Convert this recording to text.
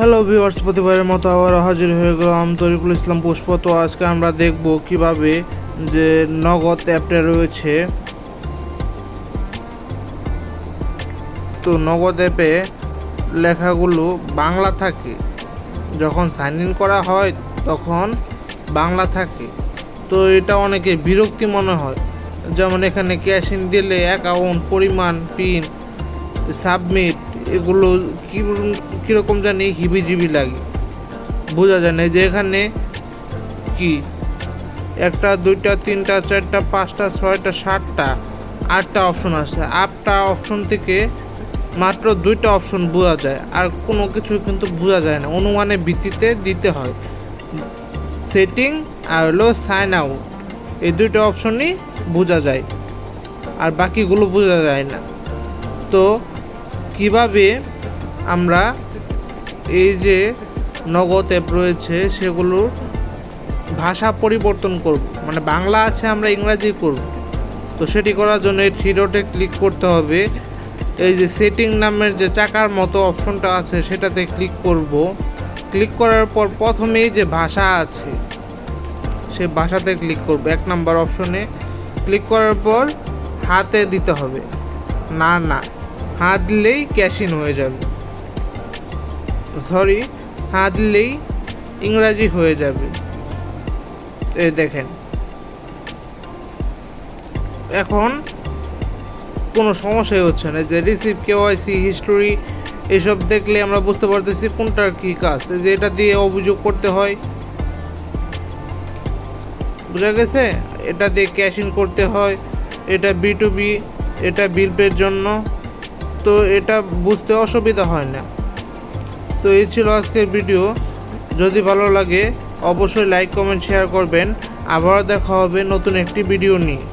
Hello viewers, প্রতিবারের মতো আবার হাজির হয়ে গেলাম তরিকুল ইসলাম পুষ্প। তো আজকে আমরা দেখব কিভাবে যে নগদ অ্যাপটা রয়েছে, তো নগদ অ্যাপে লেখাগুলো বাংলা থাকে, যখন সাইন ইন করা হয় তখন বাংলা থাকে। তো এটা অনেকে বিরক্তি মনে হয়, যেমন এখানে ক্যাশ ইন দিলে অ্যাকাউন্ট, পরিমাণ, পিন, সাবমিট, এগুলো কীরকম জানি হিবিজিবি লাগে, বোঝা যায় না যে এখানে কি একটা, দুইটা, তিনটা, চারটা, পাঁচটা, ছয়টা, সাতটা, আটটা অপশন আছে। আটটা অপশন থেকে মাত্র দুইটা অপশন বোঝা যায়, আর কোনো কিছু কিন্তু বোঝা যায় না, অনুমানের ভিত্তিতে দিতে হয়। সেটিং আর হলো সাইন আউট, এই দুইটা অপশনই বোঝা যায়, আর বাকিগুলো বোঝা যায় না। তো কিভাবে আমরা এই যে নগদ অ্যাপ রয়েছে সেগুলোর ভাষা পরিবর্তন করব, মানে বাংলা আছে আমরা ইংরাজি করব, তো সেটি করার জন্য এই থ্রি ডটে ক্লিক করতে হবে। এই যে সেটিং নামের যে চাকার মতো অপশনটা আছে সেটাতে ক্লিক করব। ক্লিক করার পর প্রথমেই যে ভাষা আছে সে ভাষাতে ক্লিক করব। 1 নম্বর অপশনে ক্লিক করার পর হাতে দিতে হবে, না হাত দিলেই ক্যাশ ইন হয়ে যাবে, হাত দিলেই ইংরাজি হয়ে যাবে। এই দেখেন, এখন কোনো সমস্যাই হচ্ছে না। যে রিসিভ, কেওয়াইসি, হিস্টোরি এসব দেখলে আমরা বুঝতে পারতেছি কোনটার কী কাজ। যে এটা দিয়ে অভিযোগ করতে হয়, বোঝা গেছে, এটা দিয়ে ক্যাশ ইন করতে হয়, এটা B2B, এটা বিল পের জন্য। তো এটা বুঝতে অসুবিধা হয় না। তো এই ছিল আজকের ভিডিও। যদি ভালো লাগে অবশ্যই লাইক, কমেন্ট, শেয়ার করবেন। আবারও দেখা হবে নতুন একটি ভিডিও নিয়ে।